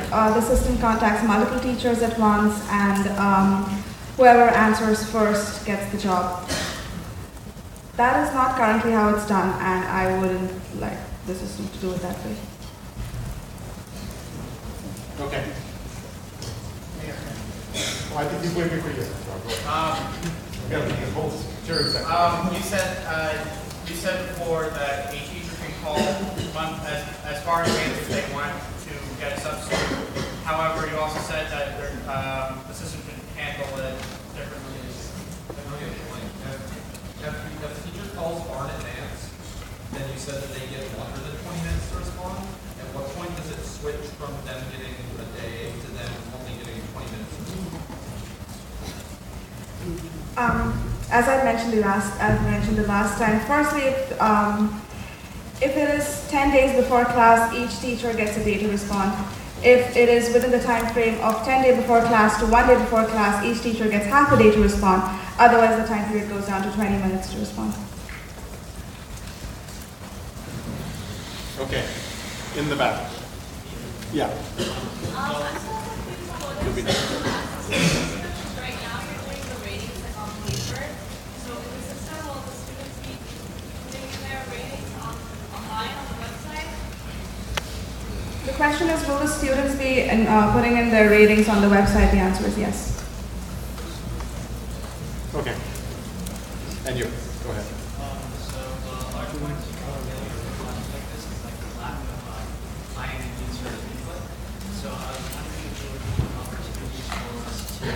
the system contacts multiple teachers at once, and whoever answers first gets the job. That is not currently how it's done, and I wouldn't like the system to do it that way. Okay. Well, I think he's waiting for you. You said before that a teacher can call as far in advance as they want to get a substitute. However, you also said that the system can handle it differently. If the teacher calls far in advance, then you said that they get longer than 20 minutes to respond. At what point does it switch from them getting a day to them only getting 20 minutes? As I mentioned the last time, firstly, if it is 10 days before class, each teacher gets a day to respond. If it is within the time frame of 10 days before class to 1 day before class, each teacher gets half a day to respond. Otherwise, the time period goes down to 20 minutes to respond. Okay. In the back. Yeah. The question is, will the students be putting in their ratings on the website? The answer is yes. Okay. And you, go ahead. So the large points of failure in a class like this is like the lack of client and user input. So I was wondering if there would be opportunities for us to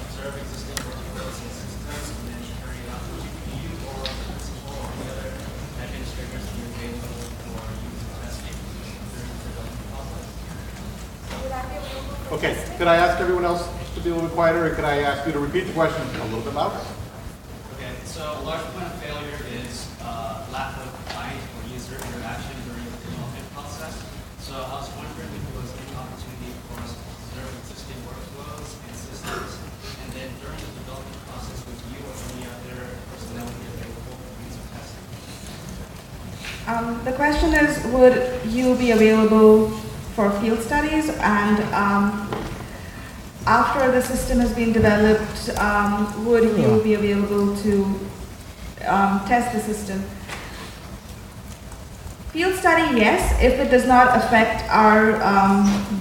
observe existing workflows and systems and then carry out you or the principal or the other administrators to be available for user testing during the development process. Okay. Could I ask everyone else to be a little bit quieter, or could I ask you to repeat the question a little bit louder? Okay, so a large point of failure is lack of client or user interaction during the development process. So I was wondering if there was any opportunity for us to observe existing workflows and systems, and then during the development process, would you or any other personnel be available for user testing? The question is, would you be available for field studies, and after the system has been developed, would you be available to test the system? Field study, yes, if it does not affect our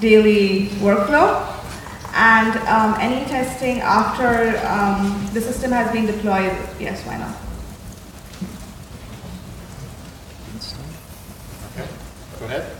daily workflow, and any testing after the system has been deployed, yes, why not? Okay. Go ahead.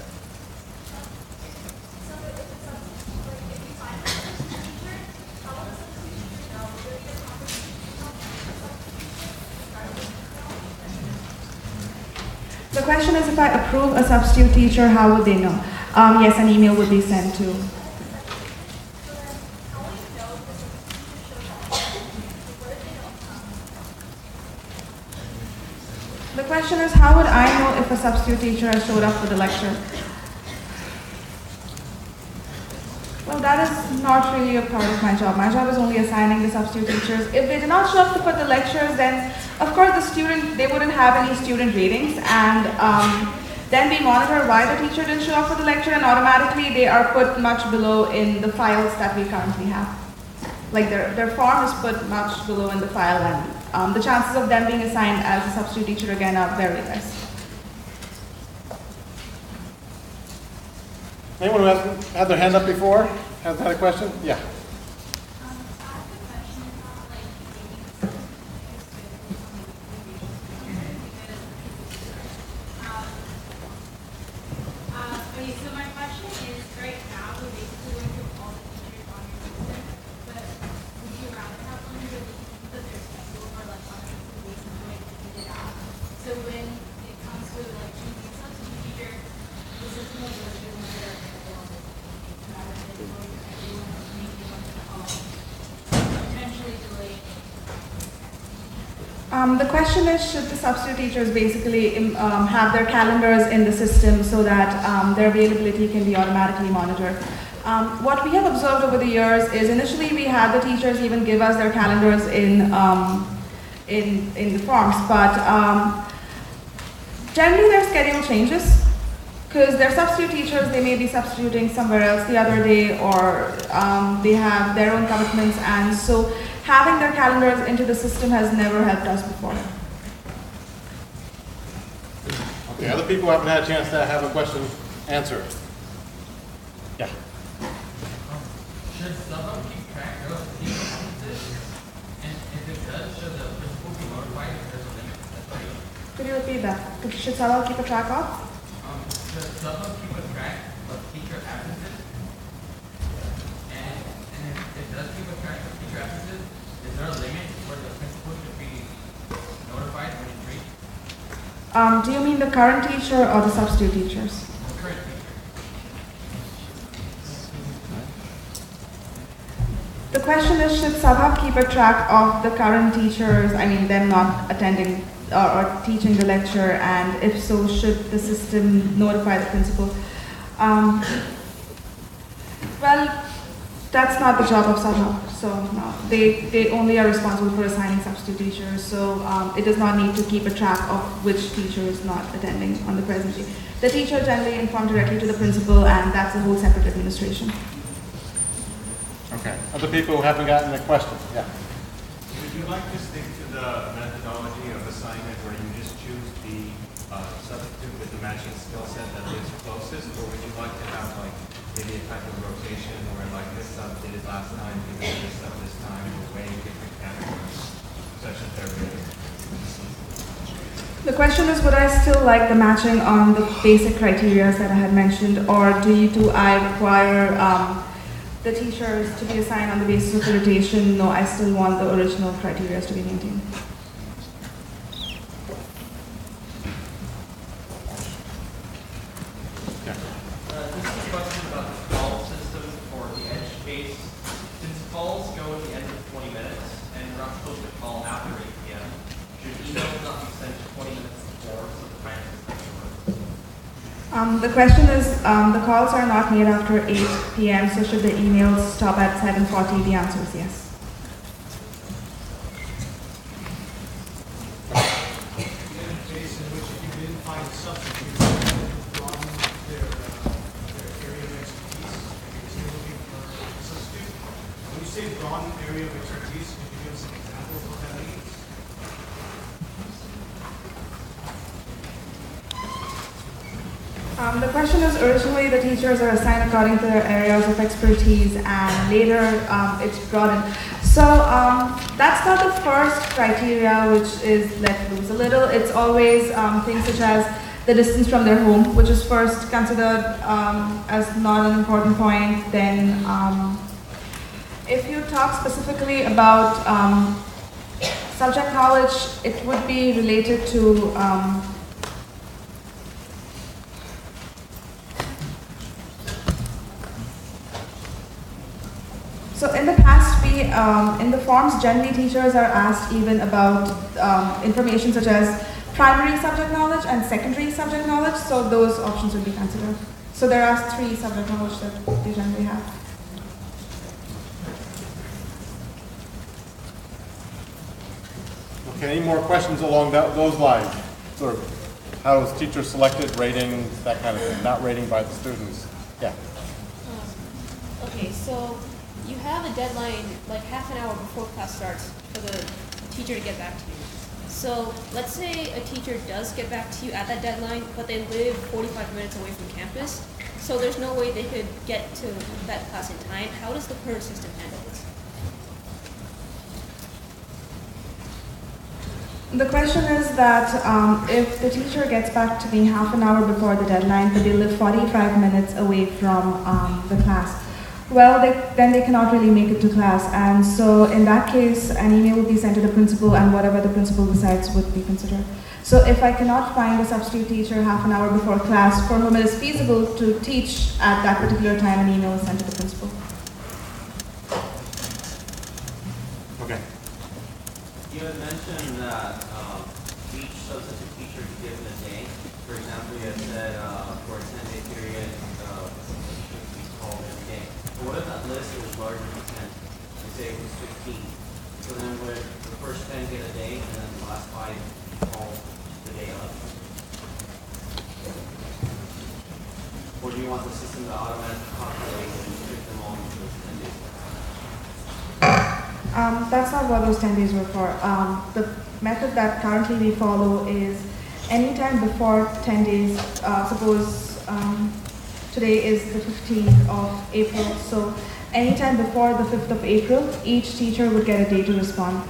The question is, if I approve a substitute teacher, how would they know? Yes, an email would be sent to. The question is, how would I know if a substitute teacher has showed up for the lecture? Well, that is not really a part of my job. My job is only assigning the substitute teachers. If they do not show up for the lectures, then of course they wouldn't have any student ratings, and then we monitor why the teacher didn't show up for the lecture, and automatically they are put much below in the files that we currently have. Like their form is put much below in the file, and the chances of them being assigned as a substitute teacher again are very less. Anyone who hasn't had their hand up before has had a question? Yeah. So my question is, right now we're basically going through all the teachers on your system, but would you rather have one where they can put their schedule or like on a weekly basis and like figure it out? So when it comes to like choosing a substitute teacher, the system will go through when they're available on the weekly, rather than going through everyone and making one potentially delay. The question is, should the substitute teachers basically have their calendars in the system so that their availability can be automatically monitored? What we have observed over the years is initially we had the teachers even give us their calendars in the forms, but generally their schedule changes. Because they're substitute teachers, they may be substituting somewhere else the other day, or they have their own commitments, and so having their calendars into the system has never helped us before. Okay, other people haven't had a chance to have a question answered. Yeah. Should someone keep track of the absences? And if it does, should the principal be notified if there's a limit? That's right. Could you repeat that? Should someone keep a track of? Should someone keep a track of teacher absences? And if it does keep a track of teacher absences, is there a limit where the principal should be notified when it's reached? Do you mean the current teacher or the substitute teachers? The current teacher. The question is, should Sabha keep a track of the current teachers, I mean them not attending or teaching the lecture, and if so, should the system notify the principal? Well, that's not the job of Sabha, so no. They only are responsible for assigning substitute teachers, so it does not need to keep a track of which teacher is not attending on the present day. The teacher generally informed directly to the principal, and that's a whole separate administration. Okay. Other people who haven't gotten a question? Yeah. Would you like to stick to the methodology of assignment where you just choose the substitute with the matching skill set that is closest, or would you like to have like maybe a type of rotation where like this sub did it last time, you did this sub this time, or way different categories, such as they're really? The question is, would I still like the matching on the basic criteria that I had mentioned, or do I require the teachers to be assigned on the basis of the rotation? No, I still want the original criteria to be maintained. This is a question about the call system for the edge-based. Since calls go at the end of 20 minutes, and we're not supposed to call after 8 p.m., should emails not be sent 20 minutes before so the time is not short? The question is, the calls are not made after 8 p.m., so should the emails stop at 7:40? The answer is yes. In a case in which if you didn't find a substitute, you broaden their area of expertise, and you're still looking for a substitute. When you say broaden area of expertise, could you give us an example of what that means? The question is, originally the teachers are assigned according to their areas of expertise, and later it's broadened. So that's not the first criteria which is let loose a little. It's always things such as the distance from their home, which is first considered as not an important point. Then if you talk specifically about subject knowledge, it would be related to so in the past, in the forms, generally teachers are asked even about information such as primary subject knowledge and secondary subject knowledge, so those options would be considered. So there are 3 subject knowledge that they generally have. Okay, any more questions along those lines? Sort of how is teachers selected, ratings, that kind of thing, not rating by the students? Yeah. Okay, so you have a deadline like half an hour before class starts for the teacher to get back to you. So let's say a teacher does get back to you at that deadline, but they live 45 minutes away from campus, so there's no way they could get to that class in time. How does the current system handle this? The question is that if the teacher gets back to me half an hour before the deadline, but they live 45 minutes away from the class, well, then they cannot really make it to class. And so in that case, an email will be sent to the principal, and whatever the principal decides would be considered. So if I cannot find a substitute teacher half an hour before class for whom it is feasible to teach at that particular time, an email is sent to the principal. Okay. You had mentioned that each substitute teacher is given a day. For example, you had said for a 10-day period, should be called every day. But what if that list was larger than 10? Let's say it was 15. So then would the first 10 get a day, and then the last 5 call the day of? Or do you want the system to automatically populate and pick them all into those 10 days? That's not what those 10 days were for. The method that currently we follow is anytime before 10 days, suppose today is the 15th of April, so anytime before the 5th of April, each teacher would get a day to respond.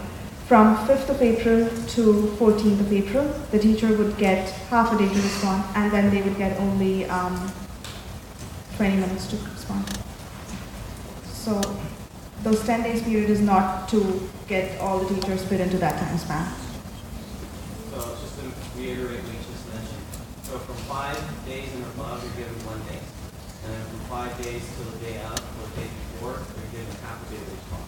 From 5th of April to 14th of April, the teacher would get half a day to respond, and then they would get only 20 minutes to respond. So those 10 days period is not to get all the teachers fit into that time span. So just to reiterate what you just mentioned. So from 5 days and above, you're given 1 day. And then from 5 days till the day of, or the day before, you're given half a day to respond.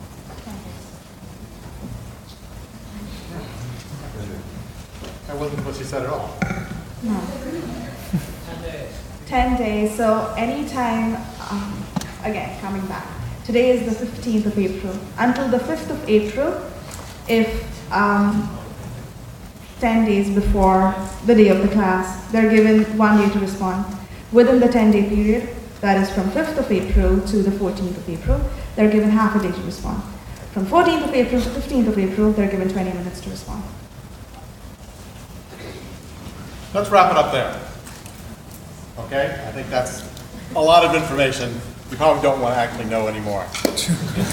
That wasn't what she said at all. No. 10 days. So anytime, again, coming back. Today is the 15th of April. Until the 5th of April, if 10 days before the day of the class, they're given 1 day to respond. Within the 10-day period, that is from 5th of April to the 14th of April, they're given half a day to respond. From 14th of April to 15th of April, they're given 20 minutes to respond. Let's wrap it up there. Okay? I think that's a lot of information. We probably don't want to actually know anymore.